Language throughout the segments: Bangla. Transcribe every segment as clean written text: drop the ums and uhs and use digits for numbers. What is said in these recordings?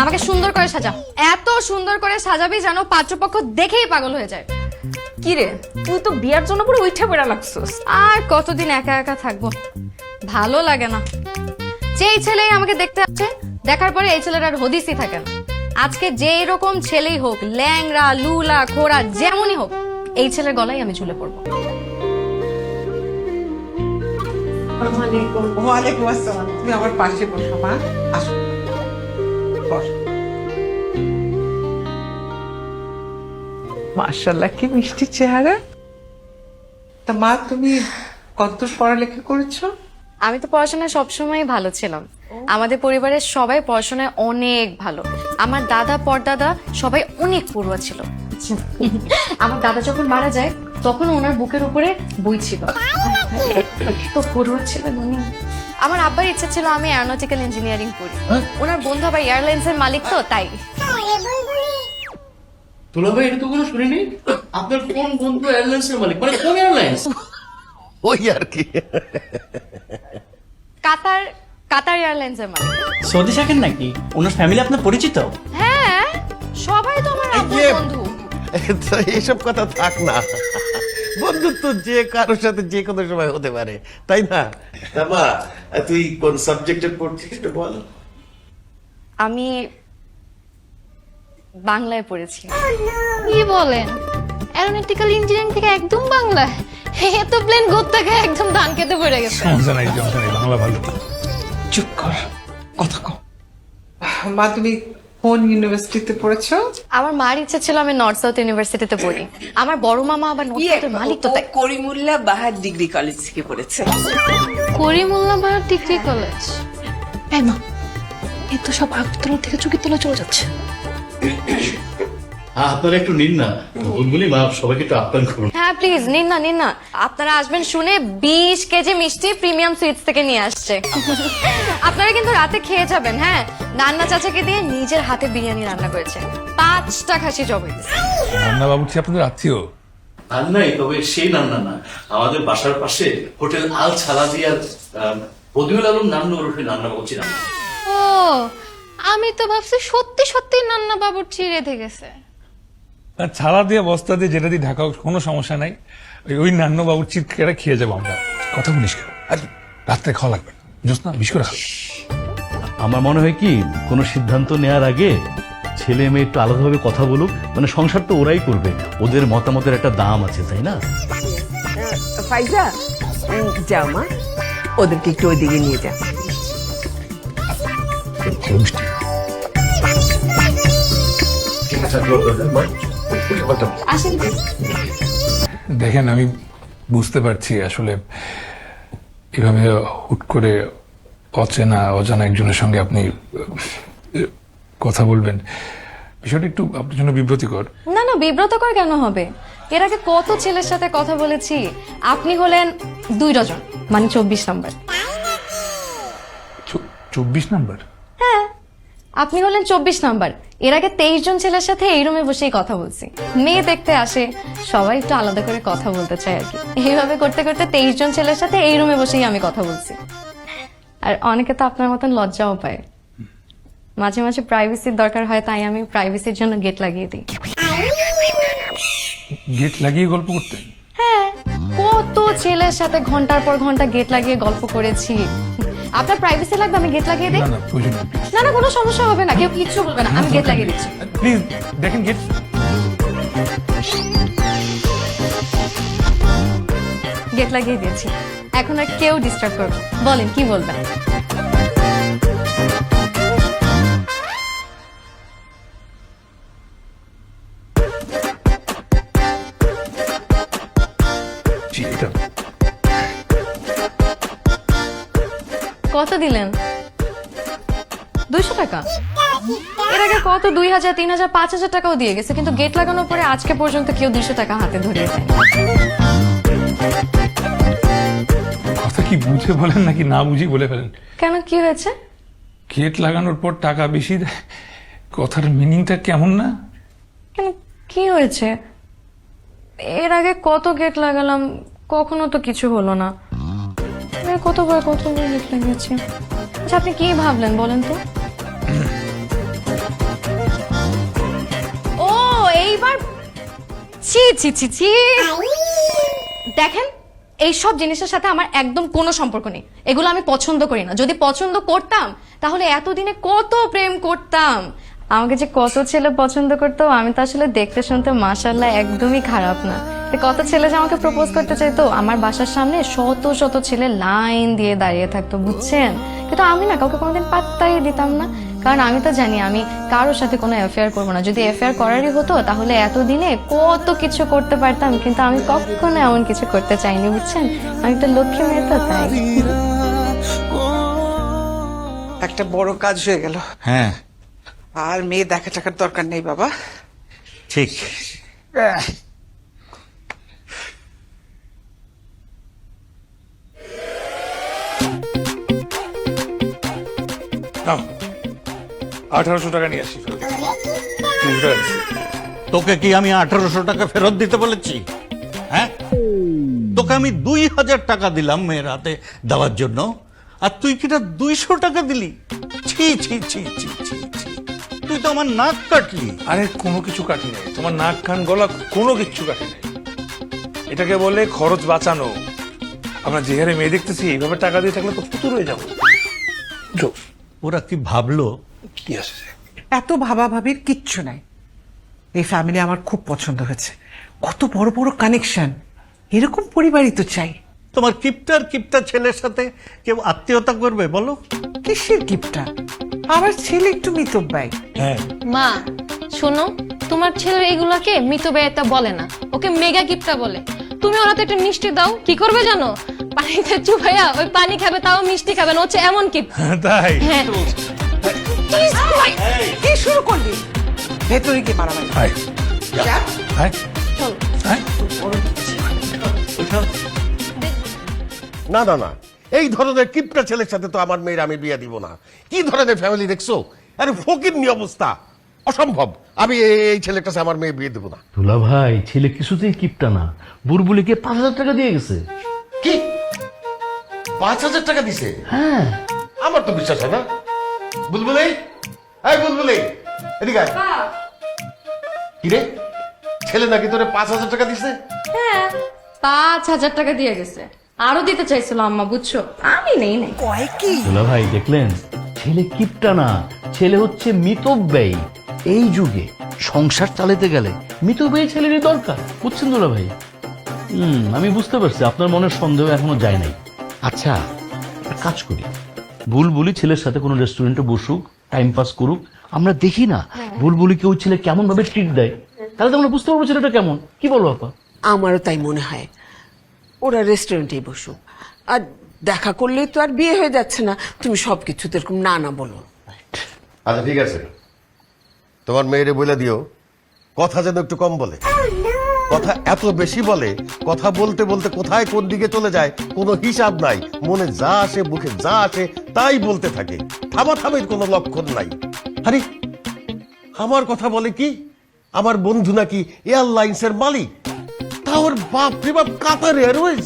আমাকে সুন্দর করে সাজা, এত সুন্দর করে সাজাবি যেন পাত্রপক্ষ দেখেই পাগল হয়ে যায়। কি রে, তুই তো বিয়ার জন্য পুরো উঠে পড়া লাগছস। আর কতদিন একা একা থাকবো, ভালো লাগে না। যেই ছেলেই আমাকে দেখতে আসছে, দেখার পরে এই ছেলের আর হদিসই থাকে না। আজকে যেই রকম ছেলেই হোক, ল্যাংড়া লুলা খোড়া যেমনই হোক, এই ছেলের গলায় আমি ঝুলে পড়বো। ওয়ালাইকুম আসসালাম। তুমি আমার পাশে বসো মা, আসো বস। মাশাআল্লাহ, কি মিষ্টি চেহারা। তা মা, তুমি কতদূর পড়ালেখা করেছো? আমি তো পড়াশোনায় সবসময় ভালো ছিলাম। আমাদের পরিবারের সবাই পড়াশোনায় অনেক ভালো। আমার দাদা পরদাদা সবাই অনেক পড়ুয়া ছিল। আমার দাদা যখন মারা যায় তখন ওনার বুকের উপরে বই ছিল, তো পড়ুয়া ছিলেন উনি। আমার আব্বার ইচ্ছা ছিল আমি এরোনটিক্যাল ইঞ্জিনিয়ারিং পড়ি। ওনার বন্ধু আবার এয়ারলাইন্স এর মালিক, তো তাই। দুলা ভাই, এটা তো কোনো শুনিনি। আপনার কোন বন্ধু এয়ারলাইন্সের মালিক, মানে কোন এয়ারলাইন্স? ওই আর কি। কাতার কাতার এয়ারলাইন্স এর মালিক। সৌদি শাকের নাকি? ওনার ফ্যামিলি আপনার পরিচিত? হ্যাঁ, সবাই তো আমার আব্বুর বন্ধু। তো এইসব কথা থাক না, বন্ধুত্ব যে কারোর সাথে যে কোনো সময় হতে পারে, তাই না? মা, তুই কোন সাবজেক্টে পড়ছিস একটু বল। আমি বাংলায় পড়েছি। কি বলেন, এরোনটিক্যাল ইঞ্জিনিয়ারিং থেকে একদম বাংলা? এত প্লেন গোত্তা খায় একদম ধান খেতে পড়ে গেছে। সমস্যা নাই, বাংলা ভালো। চুপ কর, কথা কও। মা, তুমি কোন ইউনিভার্সিটিতে পড়েছো? আমার মার ইচ্ছা ছিল আমি নর্থ সাউথ ইউনিভার্সিটিতে পড়ি। আমার বড় মামা আবার নর্থ সাউথের মালিক, তো তাই। করিমুল্লাহ বাহার ডিগ্রি কলেজ থেকে পড়েছে। করিমুল্লাহ বাহার ডিগ্রি কলেজ? এই মা, এই তো সব আগতলা থেকে চুকির তলা চলে যাচ্ছে। আপনারা একটু নিন না, বুলবুলি মা, সবাইকে একটু আপ্যায়ন করুন। হ্যাঁ প্লিজ নিন না, নিন না। আপনারা আসবেন শুনে 20 কেজি মিষ্টি প্রিমিয়াম সুইটস থেকে নিয়ে আসছে। আপনারা কিন্তু রাতে খেয়ে যাবেন। হ্যাঁ, নান্না চাচাকে দিয়ে নিজের হাতে বিরিয়ানি রান্না করেছে, 5টা খাসি জবাই দিয়েছে। রান্না বাবুর্চি আপনাদের আত্মীয়? আর নাই, তবে সেই নান্না না, আমাদের বাসার পাশে হোটেল আল ছালাদিয়ার বদিউল আলম নান্নু ওরফে নান্না বলছি না। ও, আমি তো ভাবছি সত্যি সত্যি নান্না বাবুর্চি রেঁধে গেছে। আর ছাড়া দিয়ে বস্তা দিয়ে যেটা দিয়ে ঢাকা হোক, কোনো সমস্যা নাই। ওই নান্ন বাবুর্চির কেটে খেয়ে যাবো আমরা। কথা বলিস কেন? আর রাত্রে খাওয়া লাগবে না, জোৎস্না বিশ করে খাবে। আমার মনে হয় কি, কোনো সিদ্ধান্ত নেওয়ার আগে ছেলে মেয়ে একটু আলাদাভাবে কথা বলুক। মানে সংসার তো ওরাই করবে, ওদের মতামতের একটা দাম আছে, তাই না? ফাইজা, যাও মা, ওদেরকে একটু ওইদিকে নিয়ে যা। মিষ্টি দেখেন, আমি বুঝতে পারছি আসলে এভাবে হুট করে অচেনা অজানা একজনের সঙ্গে আপনি কথা বলবেন, বিষয়টা একটু আপনার জন্য বিব্রতিকর। না না, বিব্রতকর কেন হবে? এর আগে কত ছেলের সাথে কথা বলেছি। আপনি হলেন 2 ডজন, মানে 24 নম্বর। 24 নাম্বার? হ্যাঁ, আপনি হলেন 24 নাম্বার। এর আগে 23 জন ছেলের সাথে এই রুমে বসেই কথা বলছি। মেয়ে দেখতে আসে, সবাই একটু আলাদা করে কথা বলতে চায় আর কি। এইভাবে করতে করতে 23 জন ছেলের সাথে এই রুমে বসেই আমি কথা বলছি। আর অনেকে তো আপনার মতন লজ্জাও পায়। মাঝে মাঝে প্রাইভেসির দরকার হয়, তাই আমি প্রাইভেসির জন্য গেট লাগিয়ে দিই। গেট লাগিয়ে গল্প করতেন? হ্যাঁ, কত ছেলের সাথে ঘন্টার পর ঘন্টা গেট লাগিয়ে গল্প করেছি। আপনার প্রাইভেসি লাগবে, আমি গেট লাগিয়ে দিই? না না, প্রয়োজন নেই। না না, কোনো সমস্যা হবে না, কেউ কিচ্ছু বলবে না, আমি গেট লাগিয়ে দিচ্ছি। প্লিজ দেখেন গেট। গেট লাগিয়ে দিয়েছি, এখন আর কেউ ডিস্টার্ব করবে। বলেন কি বলবেন? জি, এটা কত দিলেন? 200 টাকা? এর আগে কত 2000, 3000, 5000 টাকাও দিয়ে গেছে, কিন্তু গেট লাগানোর পরে আজকে পর্যন্ত কেউ 200 টাকা হাতে ধরিয়ে দেয়। কথা কি বুঝে বলেন নাকি না বুঝি বলে ফেলেন? কেন, কি হয়েছে? গেট লাগানোর পর টাকা বেশি দেয়, কথার মিনিংটা কেমন না? কেন, কি হয়েছে? এর আগে কত গেট লাগালাম, কখনো তো কিছু হলো না। কতবার গেট লাগিয়েছি। আচ্ছা, আপনি কি ভাবলেন বলেন তো? ছি ছি ছি দেখেন এইসব জিনিসের সাথে আমার একদম কোনো সম্পর্ক নেই, এগুলো আমি পছন্দ করি না। যদি পছন্দ করতাম তাহলে এতদিনে কত প্রেম করতাম। আমাকে যে কত ছেলে পছন্দ করতো, আমি তো আসলে দেখতে শুনতে মাশাআল্লাহ একদমই খারাপ না। তো কত ছেলে যে আমাকে প্রপোজ করতে চাইতো, আমার বাসার সামনে শত শত ছেলে লাইন দিয়ে দাঁড়িয়ে থাকতো, বুঝছেন? কিন্তু আমি না কাউকে কোনোদিন পাত্তাই দিতাম না, কারণ আমি তো জানি আমি কারোর সাথে কোনো অ্যাফেয়ার করবো না। যদি অ্যাফেয়ার করারই হতো তাহলে এতদিনে কত কিছু করতে পারতাম, কিন্তু আমি কখনো এমন কিছু করতে চাইনি, বুঝছেন? আমি একটা লক্ষ্মী মেয়ে তো, তাই। একটা বড় কাজ হয়ে গেল, হ্যাঁ আর মেয়ে দেখা টাকার দরকার নেই বাবা। ঠিক। নাও 1800 টাকা নিয়ে আসি। তোকে কি আমি 1800 টাকা ফেরত দিতে বলেছি? হ্যাঁ, তোকে আমি 2000 টাকা দিলাম মেয়ের হাতে দেওয়ার জন্য, আর তুই কিনা 200 টাকা দিলি? ছি ছি ছি ছি ছি ছি। তুই তো আমার নাক কাটলি। আরে কোনো কিছু কাটি নাই, তোমার নাক কান গলা কোনো কিচ্ছু কাটি নাই। এটাকে বলে খরচ বাঁচানো। আমরা যে হারে মেয়ে দেখতেছি, এইভাবে টাকা দিয়ে থাকলে তো ফুতুর হয়ে যাবো। ওরা কি ভাবলো? কি আসছে? এত ভাবাভাবির কিচ্ছু নাই। এই ফ্যামিলি আমার খুব পছন্দ হয়েছে, কত বড় বড় কানেকশন, এরকম পরিবারই তো চাই। তোমার কিপটার ছেলের সাথে কেউ আত্মীয়তা করবে বলো? কিসের গিফটটা? আমার ছেলে একটু মিতব্যয়। হ্যাঁ, মা শোনো, তোমার ছেলে এগুলাকে মৃত ব্যয়তা বলে না, ওকে মেগা গিফটটা বলে। তুমি ওর হাতে একটা মিষ্টি দাও, কি করবে জানো? পানিতে চুপাইয়া ওই পানি খাবে, তাও মিষ্টি খাবে না, হচ্ছে এমন কি। তাই? হ্যাঁ, কি শুরু করবি? ভেতরে কি মারামারি? High high high. না না না, এই ধরনের কিপটা ছেলের সাথে তো আমার মেয়ের আমি বিয়ে দিব না। কি ধরনের ফ্যামিলি দেখছো? আরে ফকিরনি অবস্থা, অসম্ভব। আমি এই ছেলের কাছে আমার মেয়ে বিয়ে দেবো না। দুলা ভাই, ছেলে কিছুতেই কিপটা না, বুলবুলিকে 5000 টাকা দিয়ে গেছে। কি 5000 টাকা দিছে? হ্যাঁ, আমার তো বিশ্বাস হয় না। বুলবুলি, এই বুলবুলি, এদিকে আয়। কি রে, ছেলে নাকি তোরে 5000 টাকা দিছে? হ্যাঁ 5000 টাকা দিয়ে গেছে, আরো দিতে চাইছিল আম্মা, বুঝছো? আমি নেই নাই। দুলা ভাই দেখলেন, ছেলে কিপটা না, ছেলে হচ্ছে মিতব্যয়ী। এই যুগে সংসার চালাতে গেলে মিতব্যয়ী ছেলেরই দরকার, বুঝছেন দুলা ভাই? আমি বুঝতে পারছি আপনার মনের সন্দেহ এখনো যায় নাই। আচ্ছা, একটা কাজ করি, বুলবুলি ছেলের সাথে কোনো রেস্টুরেন্টে বসুক, টাইম পাস করুক, আমরা দেখি না বুলবুলিকে ওই ছেলে কেমন ভাবে ট্রিট দেয়, তাহলে তো আমরা বুঝতে পারবো ছেলেটা কেমন। কি বলো আপা? আমারও তাই মনে হয়, ওরা রেস্টুরেন্টেই বসুক। আর দেখা করলেই তো আর বিয়ে হয়ে যাচ্ছে না, তুমি সবকিছু তো এরকম না না বলো। আচ্ছা ঠিক আছে, তোমার মেয়েরে বলে দিও কথা যেন একটু কম বলে। কথা এত বেশি বলে, কথা বলতে বলতে কোথায় কোন দিকে চলে যায় কোনো হিসাব নাই। মনে যা আসে, মুখে যা আসে তাই বলতে থাকে, থামাথামির কোনো লক্ষণ নাই। আরে আমার কথা বলে কি, আমার বন্ধু নাকি এয়ারলাইন্সের মালিক, তা ওর বাপ রে বাপ কাতার এয়ারওয়েজ।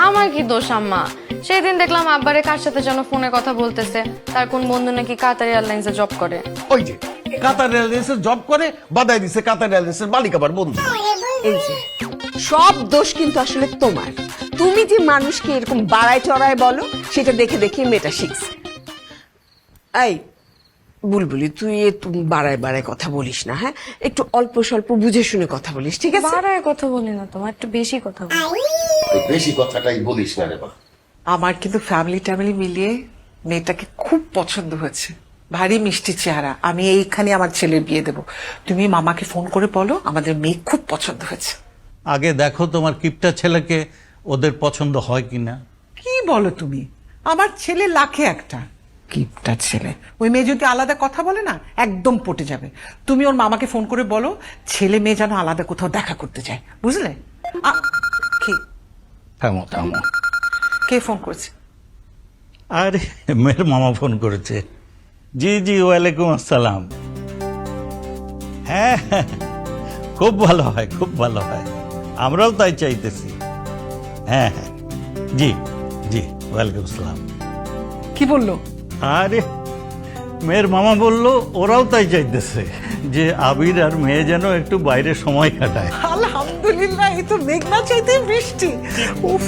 আমার কি দোষ আম্মা? সেদিন দেখলাম আব্বারে কার সাথে যেন ফোনে কথা বলতেছে, তার কোন বন্ধু নাকি কাতার এয়ারলাইন্সে জব করে। ওই যে কাতার এয়ারলাইন্সের জব করে, বাদাই দিছে কাতার এয়ারলাইন্সের মালিক আমার বন্ধু। এই যে সব দোষ কিন্তু আসলে তোমার। তুমি যে মানুষকে এরকম বাড়ায় চড়ায় বলো, সেটা দেখে দেখে মেয়েটা শিখছে। এই বুলবুলি, তুই একটু বাড়ায় বাড়ায় কথা বলিস না, হ্যাঁ? একটু অল্প স্বল্প বুঝে শুনে কথা বলিস, ঠিক আছে? বাড়ায় কথা বলি না, তোমার একটু বেশি কথা বলি। বেশি কথাটাই বলিস না রে মা। আমার কিন্তু ফ্যামিলি মিলিয়ে মেয়েটাকে খুব পছন্দ হয়েছে, ভারী মিষ্টি চেহারা। আমি এইখানে আমার ছেলের বিয়ে দেব। তুমি মামাকে ফোন করে বলো আমাদের মেয়ে খুব পছন্দ হয়েছে। আগে দেখো তোমার কিপটা ছেলেকে ওদের পছন্দ হয় কিনা। কি বলো তুমি? আমার ছেলে লাখে একটা, কিপটা ছেলে। ওই মেয়ে যদি আলাদা কথা বলে না, একদম পটে যাবে। তুমি ওর মামাকে ফোন করে বলো ছেলে মেয়ে যেন আলাদা কোথাও দেখা করতে চায়, বুঝলে? থামো থামো। কে ফোন করছে? আরে মেয়ের মামা ফোন করেছে। জি জি, ওয়ালাইকুম আসসালাম। হ্যাঁ, খুব ভালো হয়, খুব ভালো হয়, আমরাও তাই চাইতেছি। হ্যাঁ হ্যাঁ, জি জি, ওয়ালাইকুম আসসালাম। কি বললো? আরে মেয়ের মামা বলল ওরাও তাই চাইতেছে। যে আবির আর মেয়ে যেন একটু বাইরে সময় কাটায়। আলহামদুলিল্লাহ, এই তো মেঘনা চাইতে বৃষ্টি। উফ